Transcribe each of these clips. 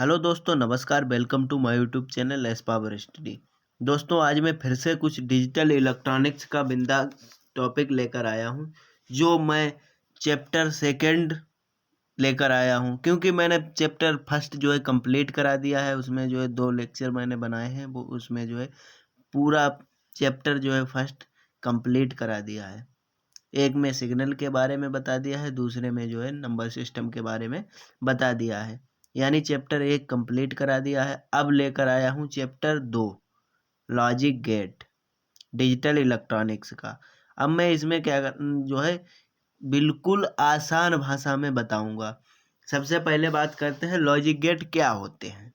Hello दोस्तों, नमस्कार। Welcome to my YouTube channel S Power Study. दोस्तों, आज मैं फिर से कुछ डिजिटल इलेक्ट्रॉनिक्स का बिंदास टॉपिक लेकर आया हूं, जो मैं चैप्टर सेकंड लेकर आया हूं, क्योंकि मैंने चैप्टर फर्स्ट जो है कंप्लीट करा दिया है। उसमें जो है 2 लेक्चर मैंने बनाए हैं, वो उसमें जो है पूरा चैप्टर जो है फर्स्ट कंप्लीट करा दिया है। एक में सिग्नल के बारे में बता दिया है, दूसरे में जो है नंबर सिस्टम के बारे में बता दिया है। यानी चैप्टर 1 कंप्लीट करा दिया है। अब लेकर आया हूँ chapter 2, logic gate, digital electronics का। अब मैं इसमें जो है बिल्कुल आसान भाषा में बताऊंगा। सबसे पहले बात करते हैं लॉजिक गेट क्या होते हैं।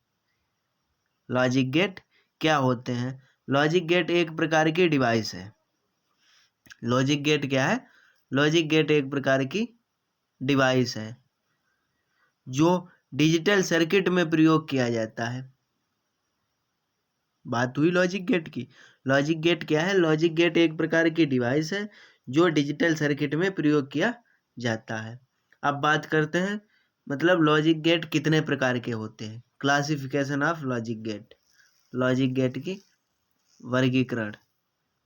लॉजिक गेट क्या होते हैं? लॉजिक गेट एक प्रकार की डिवाइस है। लॉजिक गेट क्या है? लॉजिक गेट एक प्रकार की डिवाइस है जो डिजिटल सर्किट में प्रयोग किया जाता है। बात हुई लॉजिक गेट की। लॉजिक गेट क्या है? लॉजिक गेट एक प्रकार की डिवाइस है जो डिजिटल सर्किट में प्रयोग किया जाता है। अब बात करते हैं मतलब लॉजिक गेट कितने प्रकार के होते हैं। Classification of logic gate, logic gate की वर्गीकरण।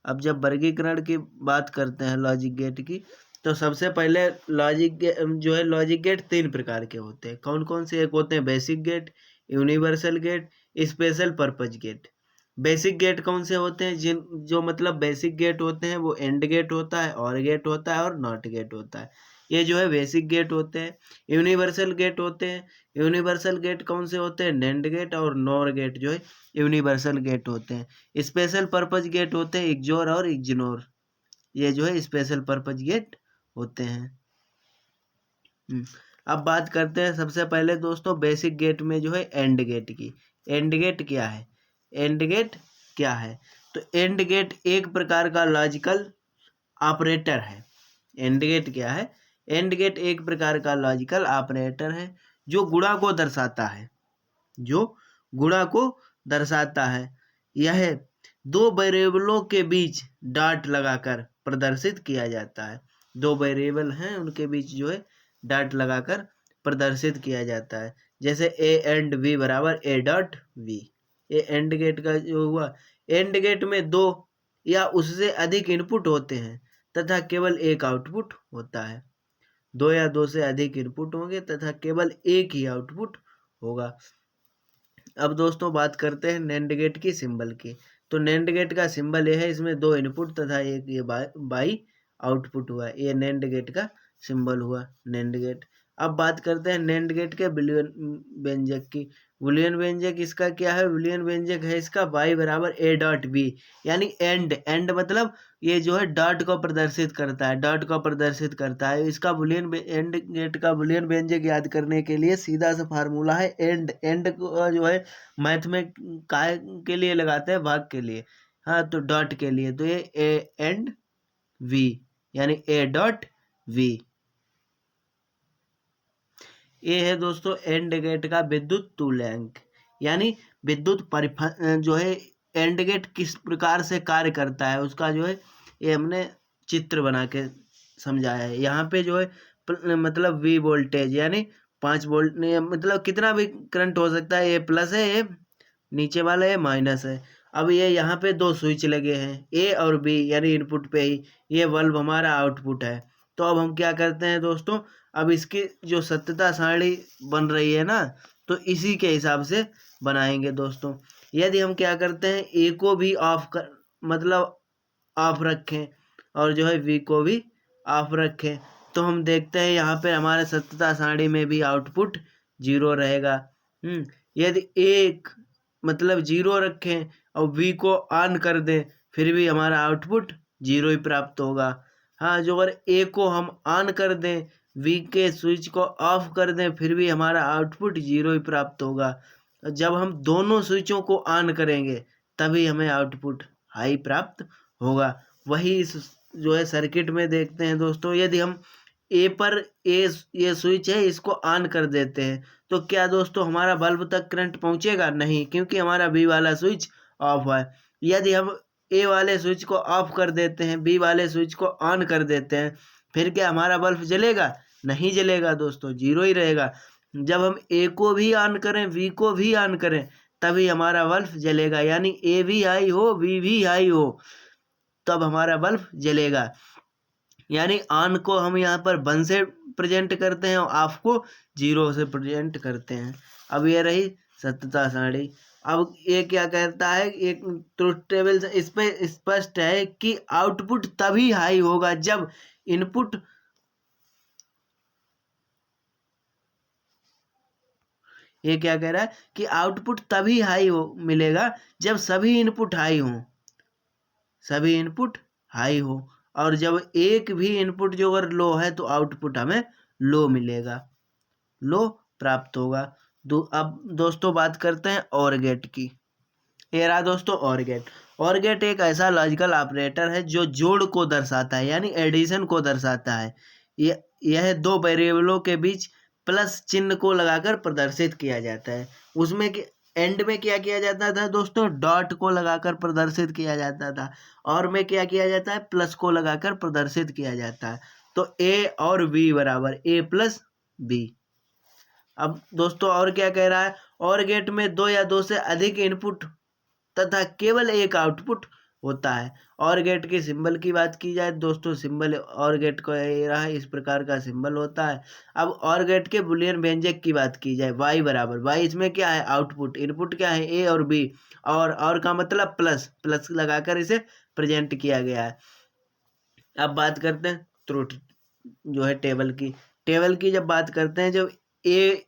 अब जब वर्गीकरण की बात करते हैं लॉजिक गेट की, तो सबसे पहले जो है लॉजिक गेट 3 प्रकार के होते हैं। कौन कौन से? एक होते हैं basic gate, universal gate, special purpose gate. Basic gate कौन से होते हैं? जो मतलब बेसिक गेट होते हैं वो एंड गेट होता है, और गेट होता है और नॉट गेट होता है। ये जो है बेसिक गेट होते हैं। यूनिवर्सल गेट होते हैं। यूनिवर्सल गेट कौन से होते हैं? नैंड गेट और नॉर गेट जो है यूनिवर्सल गेट होते हैं। स्पेशल पर्पज गेट होते हैं इग्जोर और इग्जिनोर। ये जो है स्पेशल पर्पज गेट होते हैं। अब बात करते हैं सबसे पहले दोस्तों बेसिक गेट में जो है एंड गेट की। एंड गेट क्या है? एंड गेट क्या है? तो एंड गेट एक प्रकार का लॉजिकल ऑपरेटर है। एंड गेट क्या है? एंड गेट एक प्रकार का लॉजिकल ऑपरेटर है जो गुणा को दर्शाता है। जो गुणा को दर्शाता है। यह 2 वेरिएबलों के बीच डॉट लगाकर प्रदर्शित किया जाता है। 2 वेरिएबल हैं, उनके बीच जो है डॉट लगाकर प्रदर्शित किया जाता है। जैसे ए एंड बी बराबर ए डॉट बी। ये एंड गेट का जो हुआ। एंड गेट में 2 या उससे अधिक इनपुट होते हैं तथा केवल एक आउटपुट होता है। 2 या 2 से अधिक इनपुट होंगे तथा केवल एक ही आउटपुट होगा। अब दोस्तों बात करते हैं नैंड गेट की सिंबल की। तो नैंड गेट का सिंबल ये है, इसमें 2 इनपुट तथा एक ये बाई आउटपुट हुआ। ये नैंड गेट का सिंबल हुआ, नैंड गेट। अब बात करते हैं नैंड गेट के बुलियन व्यंजक की। बुलियन व्यंजक इसका क्या है? बुलियन व्यंजक है इसका y बराबर a डॉट बी। यानी एंड एंड मतलब ये जो है डॉट को प्रदर्शित करता है, डॉट को प्रदर्शित करता है। इसका बुलियन एंड गेट का बुलियन व्यंजक याद करने के लिए सीधा सा फार्मूला है एंड। एंड को जो है मैथ में काय के लिए लगाते हैं? भाग के लिए। हाँ, तो डॉट के लिए। तो ये ए एंड वी यानी ए डॉट वी। ये है दोस्तों एंड गेट का विद्युत तुल्यांक। यानी विद्युत जो है एंड गेट किस प्रकार से कार्य करता है उसका जो है ये हमने चित्र बना के समझाया है। यहाँ पे जो है मतलब वी वोल्टेज यानी 5 वोल्ट मतलब कितना भी करंट हो सकता है। ये प्लस है, ये नीचे वाला ये माइनस है। अब ये यहाँ पे 2 स्विच लगे हैं, ए और बी, यानी इनपुट पे ही। ये बल्ब हमारा आउटपुट है। तो अब हम क्या करते हैं दोस्तों, अब इसकी जो सत्यता सारणी बन रही है ना, तो इसी के हिसाब से बनाएंगे दोस्तों। यदि हम क्या करते हैं, ए को भी मतलब ऑफ रखें और जो है वी को भी ऑफ रखें, तो हम देखते हैं यहाँ पे हमारे सत्यता सारणी में भी आउटपुट 0 रहेगा। यदि एक मतलब 0 रखें और वी को ऑन कर दें, फिर भी हमारा आउटपुट 0 ही प्राप्त होगा। हाँ, जो अगर ए को हम ऑन कर दें, वी के स्विच को ऑफ कर दें, फिर भी हमारा आउटपुट 0 ही प्राप्त होगा। जब हम दोनों स्विचों को ऑन करेंगे तभी हमें आउटपुट हाई प्राप्त होगा। वही इस जो है सर्किट में देखते हैं दोस्तों। यदि हम ए पर ये स्विच है इसको ऑन कर देते हैं, तो क्या दोस्तों हमारा बल्ब तक करंट पहुंचेगा? नहीं, क्योंकि हमारा बी वाला स्विच ऑफ है। यदि हम ए वाले स्विच को ऑफ कर देते हैं, बी वाले स्विच को ऑन कर देते हैं, फिर क्या हमारा बल्ब जलेगा? नहीं जलेगा दोस्तों, 0 ही रहेगा। जब हम ए को भी ऑन करें वी को भी ऑन करें तभी हमारा बल्ब जलेगा, यानी ए भी हाई हो वी भी हाई हो तब हमारा बल्ब जलेगा। यानी ऑन को हम यहाँ पर 1 से प्रेजेंट करते हैं और ऑफ को 0 से प्रेजेंट करते हैं। अब ये रही सत्यता सारणी। अब ये क्या कहता है, एक ट्रुथ टेबल से इस पे स्पष्ट है कि आउटपुट तभी हाई होगा जब इनपुट ये क्या कह रहा है कि आउटपुट तभी हाई हो मिलेगा जब सभी इनपुट हाई हों, सभी इनपुट हाई हो, और जब एक भी इनपुट जो अगर लो है तो आउटपुट हमें लो मिलेगा, लो प्राप्त होगा। अब दोस्तों बात करते हैं और गेट की। ये रहा दोस्तों और गेट। और गेट एक ऐसा लॉजिकल ऑपरेटर है जो जोड़ को दर्शाता है, यानी एडिशन को दर्शाता है। यह दो वेरिएबलों के बीच प्लस चिन्ह को लगाकर प्रदर्शित किया जाता है। उसमें एंड में क्या किया जाता था दोस्तों, डॉट को लगाकर प्रदर्शित किया जाता था, और में क्या किया जाता है, प्लस को लगाकर प्रदर्शित किया जाता है। तो ए और बी बराबर ए प्लस बी। अब दोस्तों और क्या कह रहा है, और गेट में 2 या 2 से अधिक इनपुट तथा केवल एक आउटपुट होता है। और गेट के सिंबल की बात की जाए दोस्तों, सिंबल और गेट को ये रहा, इस प्रकार का सिंबल होता है। अब और गेट के बुलियन व्यंजक की बात की जाए, y बराबर y, इसमें क्या है, आउटपुट, इनपुट क्या है, a और b, और का मतलब प्लस, प्लस लगाकर इसे प्रेजेंट किया गया है। अब बात करते हैं ट्रुथ जो है टेबल की। टेबल की जब बात करते हैं, जब ए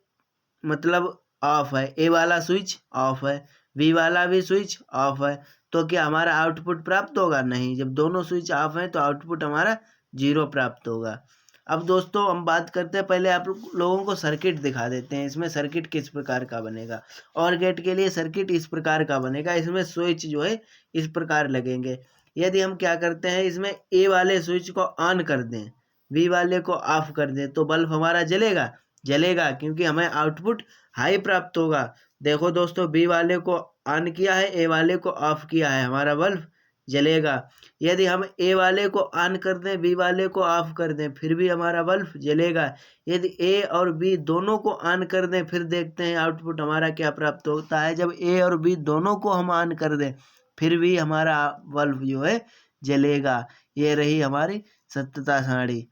मतलब ऑफ है, ए वाला स्विच ऑफ है, बी वाला भी स्विच ऑफ है, तो क्या हमारा आउटपुट प्राप्त होगा? नहीं। जब दोनों स्विच ऑफ हैं तो आउटपुट हमारा 0 प्राप्त होगा। अब दोस्तों हम बात करते हैं, पहले आप लोगों को सर्किट दिखा देते हैं। इसमें सर्किट किस प्रकार का बनेगा। और गेट के लिए सर्किट इस प्रकार का बनेगा, इसमें स्विच जो है इस प्रकार लगेंगे। यदि हम क्या करते हैं, इसमें ए वाले स्विच को ऑन कर दें, बी वाले को ऑफ कर दें, तो बल्ब हमारा जलेगा, जलेगा, क्योंकि हमें आउटपुट हाई प्राप्त होगा। देखो दोस्तों, बी वाले को ऑन किया है, ए वाले को ऑफ किया है, हमारा बल्ब जलेगा। यदि हम ए वाले को ऑन कर दें, बी वाले को ऑफ कर दें, फिर भी हमारा बल्ब जलेगा। यदि ए और बी दोनों को ऑन कर दें, फिर देखते हैं आउटपुट हमारा क्या प्राप्त होता है। जब ए और बी दोनों को हम ऑन कर दें, फिर भी हमारा बल्ब जो है जलेगा। ये रही हमारी सत्यता सारणी।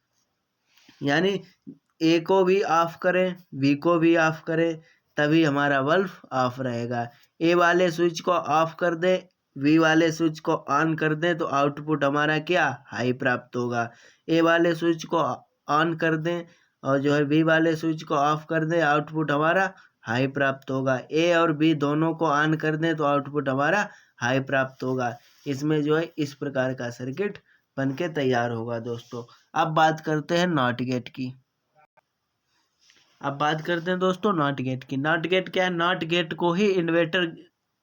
यानी ए को भी ऑफ करें, बी को भी ऑफ करें, तभी हमारा बल्ब ऑफ रहेगा। ए वाले स्विच को ऑफ कर दें, बी वाले स्विच को ऑन कर दें, तो आउटपुट हमारा क्या, हाई प्राप्त होगा। ए वाले स्विच को ऑन कर दें और जो है बी वाले स्विच को ऑफ कर दें, आउटपुट हमारा हाई प्राप्त होगा। ए और बी दोनों को ऑन कर दें तो आउटपुट हमारा हाई प्राप्त होगा। इसमें जो है इस प्रकार का सर्किट बन के तैयार होगा दोस्तों। अब बात करते हैं नॉट गेट की। अब बात करते हैं दोस्तों नॉट गेट की। नॉट गेट क्या है, नॉट गेट को ही इन्वर्टर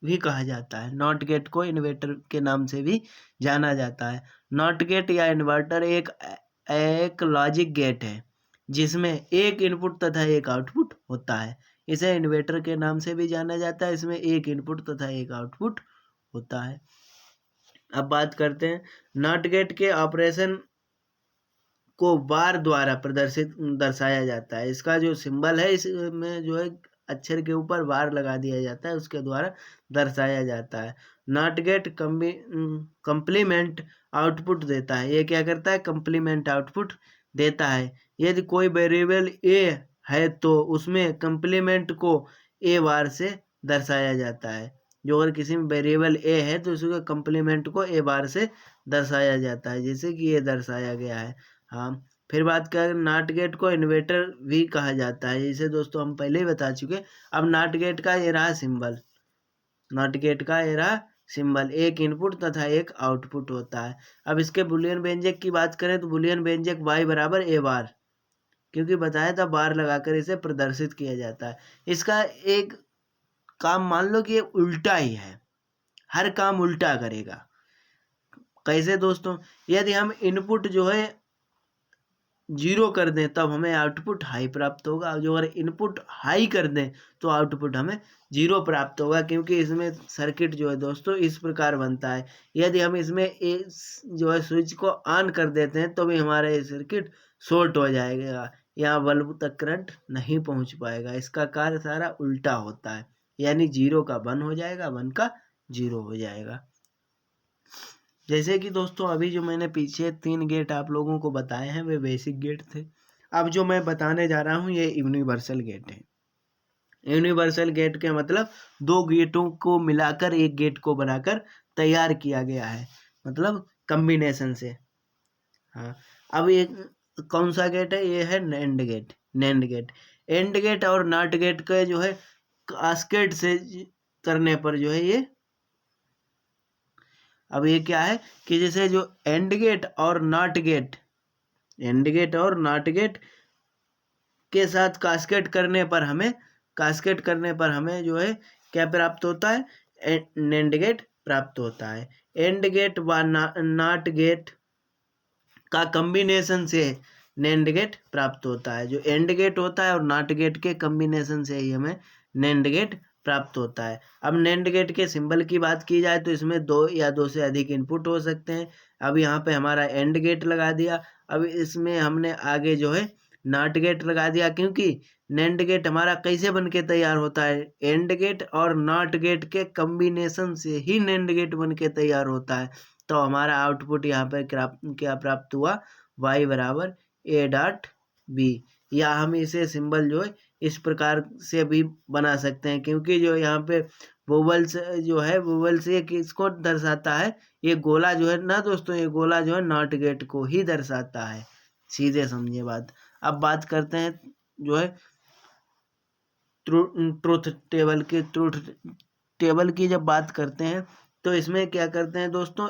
भी कहा जाता है, नॉट गेट को इन्वर्टर के नाम से भी जाना जाता है। नॉट गेट या इन्वर्टर एक लॉजिक गेट है जिसमें एक इनपुट तथा एक आउटपुट होता है। इसे इन्वर्टर के नाम से भी जाना जाता है। इसमें एक इनपुट तथा एक आउटपुट होता है। अब बात करते हैं नॉट गेट के ऑपरेशन को बार द्वारा दर्शाया जाता है। इसका जो सिंबल है, इसमें जो है अक्षर के ऊपर बार लगा दिया जाता है, उसके द्वारा दर्शाया जाता है। नॉट गेट कंप्लीमेंट आउटपुट देता है। ये क्या करता है, कंप्लीमेंट आउटपुट देता है। यदि कोई वेरिएबल ए है तो उसमें कंप्लीमेंट को ए बार से दर्शाया जाता है। जो अगर किसी में वेरिएबल ए है तो उसके कंप्लीमेंट को ए बार से दर्शाया जाता है, जैसे कि ये दर्शाया गया है। हाँ, फिर बात करें नॉट गेट को इन्वर्टर भी कहा जाता है, इसे दोस्तों हम पहले ही बता चुके। अब नॉट गेट का ये रहा सिंबल, नॉट गेट का ये रहा सिंबल, एक इनपुट तथा एक आउटपुट होता है। अब इसके बुलियन व्यंजक की बात करें तो बुलियन व्यंजक y बराबर ए बार, क्योंकि बताया था बार लगाकर इसे प्रदर्शित किया जाता है। इसका एक काम मान लो कि ये उल्टा ही है, हर काम उल्टा करेगा। कैसे दोस्तों, यदि हम इनपुट जो है 0 कर दें तब हमें आउटपुट हाई प्राप्त होगा। जो अगर इनपुट हाई कर दें तो आउटपुट हमें 0 प्राप्त होगा, क्योंकि इसमें सर्किट जो है दोस्तों इस प्रकार बनता है। यदि हम इसमें जो है स्विच को ऑन कर देते हैं तो भी हमारा ये सर्किट शॉर्ट हो जाएगा, यहाँ बल्ब तक करंट नहीं पहुंच पाएगा। इसका कार्य सारा उल्टा होता है, यानी 0 का 1 हो जाएगा, 1 का 0 हो जाएगा। जैसे कि दोस्तों अभी जो मैंने पीछे 3 गेट आप लोगों को बताए हैं वे बेसिक गेट थे। अब जो मैं बताने जा रहा हूँ ये यूनिवर्सल गेट है। यूनिवर्सल गेट के मतलब 2 गेटों को मिलाकर एक गेट को बनाकर तैयार किया गया है, मतलब कम्बिनेशन से। हाँ, अब एक कौन सा गेट है, ये है NAND gate. NAND gate, AND gate और नॉट गेट का जो है कास्केड से करने पर जो है ये, अब ये क्या है कि जैसे जो एंड गेट और नॉट गेट, एंड गेट और नॉट गेट के साथ कास्केड करने पर हमें जो है क्या प्राप्त होता है, नैंड गेट प्राप्त होता है। एंड गेट व नॉट गेट का कॉम्बिनेशन से नैंड गेट प्राप्त होता है। जो एंड गेट होता है और नॉट गेट के कॉम्बिनेशन से ही हमें नैंड गेट प्राप्त होता है। अब नैंड गेट के सिंबल की बात की जाए तो इसमें 2 या 2 से अधिक इनपुट हो सकते हैं। अब यहाँ पे हमारा एंड गेट लगा दिया, अब इसमें हमने आगे जो है नॉट गेट लगा दिया, क्योंकि नैंड गेट हमारा कैसे बन के तैयार होता है, एंड गेट और नॉट गेट के कॉम्बिनेशन से ही नैंड गेट बन के तैयार होता है। तो हमारा आउटपुट यहाँ पे क्या प्राप्त हुआ, y बराबर a डॉट b, या हम इसे सिंबल जो है इस प्रकार से भी बना सकते हैं, क्योंकि जो यहाँ पे वोवल्स जो है, वोवल्स ये किसको दर्शाता है, ये गोला जो है ना दोस्तों, ये गोला जो है नॉट गेट को ही दर्शाता है। सीधे समझिए बात। अब बात करते हैं जो है ट्रूथ टेबल की जब बात करते हैं तो इसमें क्या करते हैं दोस्तों,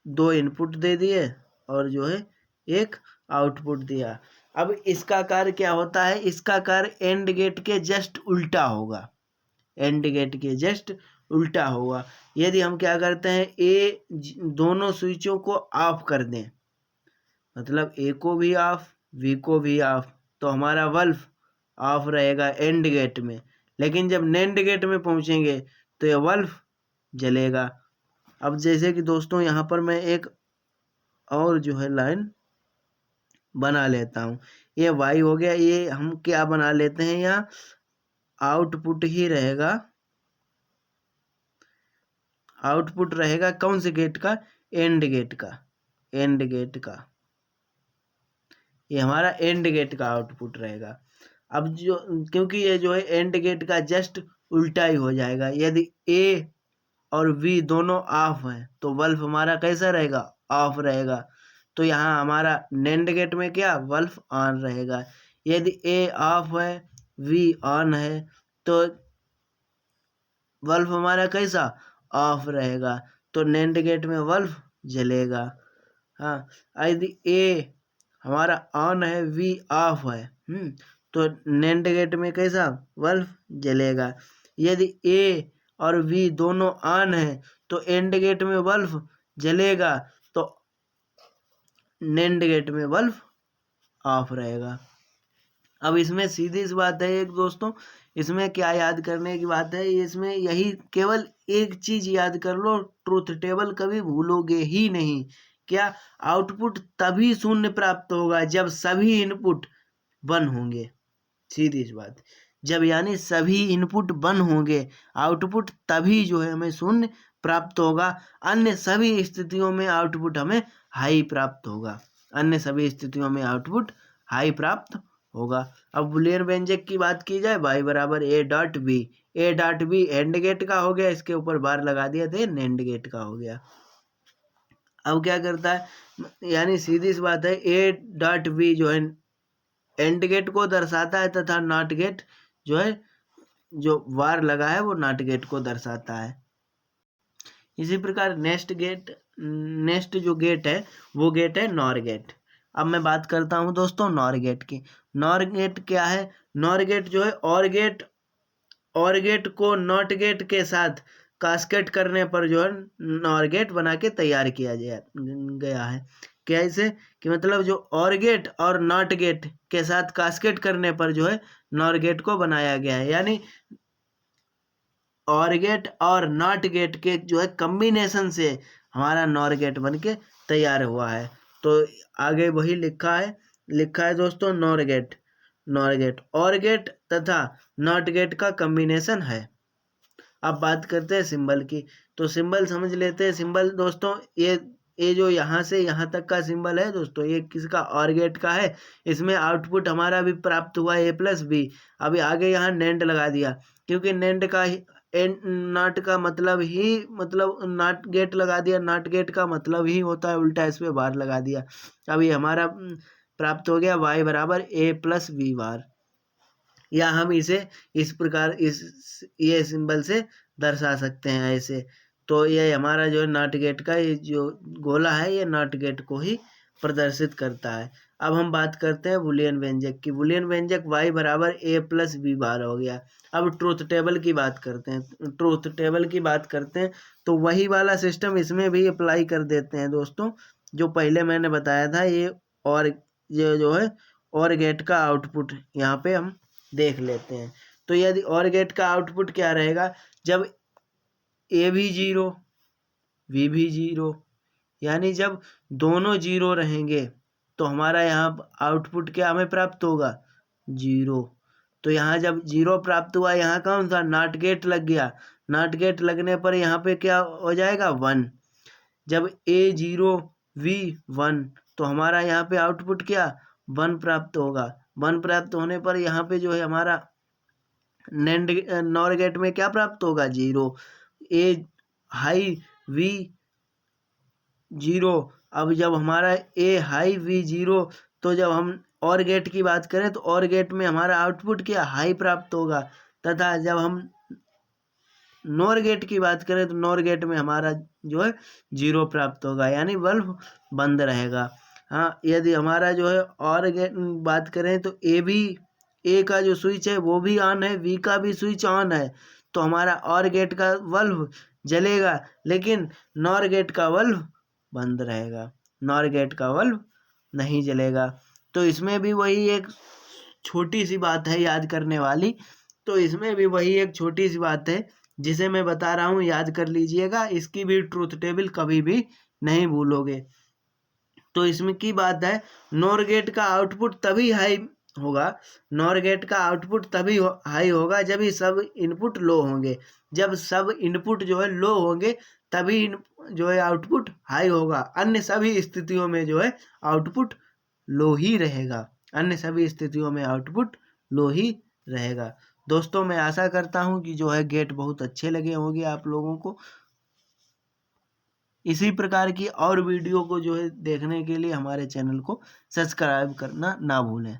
2 इनपुट दे दिए और जो है एक आउटपुट दिया। अब इसका कार्य क्या होता है, इसका कार्य एंड गेट के जस्ट उल्टा होगा, एंड गेट के जस्ट उल्टा होगा। यदि हम क्या करते हैं, दोनों स्विचों को ऑफ कर दें, मतलब ए को भी ऑफ बी को भी ऑफ, तो हमारा बल्ब ऑफ रहेगा एंड गेट में, लेकिन जब नैंड गेट में पहुंचेंगे तो यह बल्ब जलेगा। अब जैसे कि दोस्तों यहाँ पर मैं एक और जो है लाइन बना लेता हूँ, ये वाई हो गया, ये हम क्या बना लेते हैं, यहाँ आउटपुट ही रहेगा, आउटपुट रहेगा कौन से गेट का, एंड गेट का, एंड गेट का, ये हमारा एंड गेट का आउटपुट रहेगा। अब जो क्योंकि ये जो है एंड गेट का जस्ट उल्टा ही हो जाएगा, यदि ए और बी दोनों ऑफ हैं तो बल्ब हमारा कैसा रहेगा, ऑफ रहेगा। तो यहाँ हमारा नैंड गेट में क्या, बल्ब ऑन रहेगा। यदि ए ऑफ है बी ऑन है तो बल्ब हमारा कैसा, ऑफ रहेगा, तो नैंड गेट में बल्ब जलेगा। हाँ, यदि ए हमारा ऑन है वी ऑफ है, तो नैंड गेट में कैसा, बल्ब जलेगा। यदि ए और वी दोनों ऑन है तो एंड गेट में बल्ब जलेगा, तो नैंड गेट में बल्ब ऑफ रहेगा। अब इसमें सीधी सी बात है एक दोस्तों, इसमें क्या याद करने की बात है, इसमें यही केवल एक चीज याद कर लो, ट्रूथ टेबल कभी भूलोगे ही नहीं। क्या, आउटपुट तभी शून्य प्राप्त होगा जब सभी इनपुट 1 होंगे। सीधी सी बात, जब यानी सभी इनपुट 1 होंगे, आउटपुट तभी जो है हमें शून्य प्राप्त होगा। अन्य सभी स्थितियों में आउटपुट हमें हाई प्राप्त होगा, अन्य सभी स्थितियों में आउटपुट हाई प्राप्त होगा। अब बुलियन व्यंजक की बात की जाए, y बराबर a dot B, A dot B AND gate का हो गया, इसके ऊपर बार लगा दिया तो नैंड गेट का हो गया। अब क्या करता है, यानी सीधी सी बात है, ए डॉट बी जो है एंड गेट को दर्शाता है तथा नॉट गेट जो है, जो बार लगा है वो नॉट गेट को दर्शाता है। इसी प्रकार नेक्स्ट जो गेट है वो गेट है नॉर गेट। अब मैं बात करता हूं दोस्तों नॉर गेट की। नॉर गेट क्या है, नॉर गेट जो है और गेट को नॉट गेट के साथ कास्केट करने पर जो है नॉर गेट बना के तैयार किया गया है। कैसे कि मतलब जो और गेट और नॉट गेट के साथ कास्केट करने पर जो है नॉर गेट को बनाया गया है, यानी और गेट और नॉट गेट के जो है कॉम्बिनेशन से हमारा नॉर गेट बन के तैयार हुआ है। तो आगे वही लिखा है, लिखा है दोस्तों नॉर गेट। नॉर गेट और गेट तथा नॉट गेट का कम्बिनेशन है। अब बात करते हैं सिंबल की, तो सिंबल समझ लेते हैं। सिंबल दोस्तों ये जो यहाँ से यहाँ तक का सिंबल है दोस्तों, ये किसका, और गेट का है। इसमें आउटपुट हमारा भी प्राप्त हुआ A+B। अभी आगे यहाँ नेंड लगा दिया, क्योंकि नेंड का नॉट का मतलब ही, मतलब नॉट गेट लगा दिया। नॉट गेट का मतलब ही होता है उल्टा, इस पे बार लगा दिया। अभी हमारा प्राप्त हो गया y बराबर A+B बार, या हम इसे इस प्रकार ये सिंबल से दर्शा सकते हैं ऐसे। तो ये हमारा जो नॉट गेट का ये जो गोला है, ये नॉट गेट को ही प्रदर्शित करता है। अब हम बात करते हैं बूलियन व्यंजक की। बूलियन व्यंजक y बराबर A+B बार हो गया। अब ट्रूथ टेबल की बात करते हैं। ट्रूथ टेबल की बात करते हैं तो वही वाला सिस्टम इसमें भी अप्लाई कर देते हैं दोस्तों, जो पहले मैंने बताया था। और ये जो है और गेट का आउटपुट यहाँ पे हम देख लेते हैं। तो यदि और गेट का आउटपुट क्या रहेगा, जब ए भी 0 बी भी 0, यानी जब दोनों 0 रहेंगे तो हमारा यहाँ आउटपुट क्या हमें प्राप्त होगा, 0। तो यहाँ जब 0 प्राप्त हुआ, यहाँ कौन था, नॉट गेट लग गया। नॉट गेट लगने पर यहाँ पे क्या हो जाएगा, 1। जब A0 V1 तो हमारा यहाँ पे आउटपुट क्या, 1 प्राप्त होगा। 1 प्राप्त होने पर यहाँ पे जो है हमारा नेंड नॉर गेट में क्या प्राप्त होगा, 0। A high V 0। अब जब हमारा A हाई V 0, तो जब हम और गेट की बात करें तो और गेट में हमारा आउटपुट क्या, हाई प्राप्त होगा। तथा जब हम नॉर गेट की बात करें तो नॉर गेट में हमारा जो है 0 प्राप्त होगा, यानी बल्ब बंद रहेगा। हाँ, यदि हमारा जो है और गेट बात करें तो ए का जो स्विच है वो भी ऑन है, बी का भी स्विच ऑन है, तो हमारा और गेट का बल्ब जलेगा, लेकिन नॉर गेट का बल्ब बंद रहेगा। नॉर गेट का बल्ब नहीं जलेगा। तो इसमें भी वही एक छोटी सी बात है याद करने वाली। तो इसमें भी वही एक छोटी सी बात है जिसे मैं बता रहा हूँ, याद कर लीजिएगा। इसकी भी ट्रूथ टेबल कभी भी नहीं भूलोगे। तो इसमें की बात है, नॉर गेट का आउटपुट तभी हाई होगा। नॉर गेट का आउटपुट तभी हाई होगा जब ही सब इनपुट लो होंगे। जब सब इनपुट जो है लो होंगे तभी जो है आउटपुट हाई होगा। अन्य सभी स्थितियों में जो है आउटपुट लो ही रहेगा। अन्य सभी स्थितियों में आउटपुट लो ही रहेगा। दोस्तों, मैं आशा करता हूं कि जो है गेट बहुत अच्छे लगे होंगे आप लोगों को। इसी प्रकार की और वीडियो को जो है देखने के लिए हमारे चैनल को सब्सक्राइब करना ना भूलें।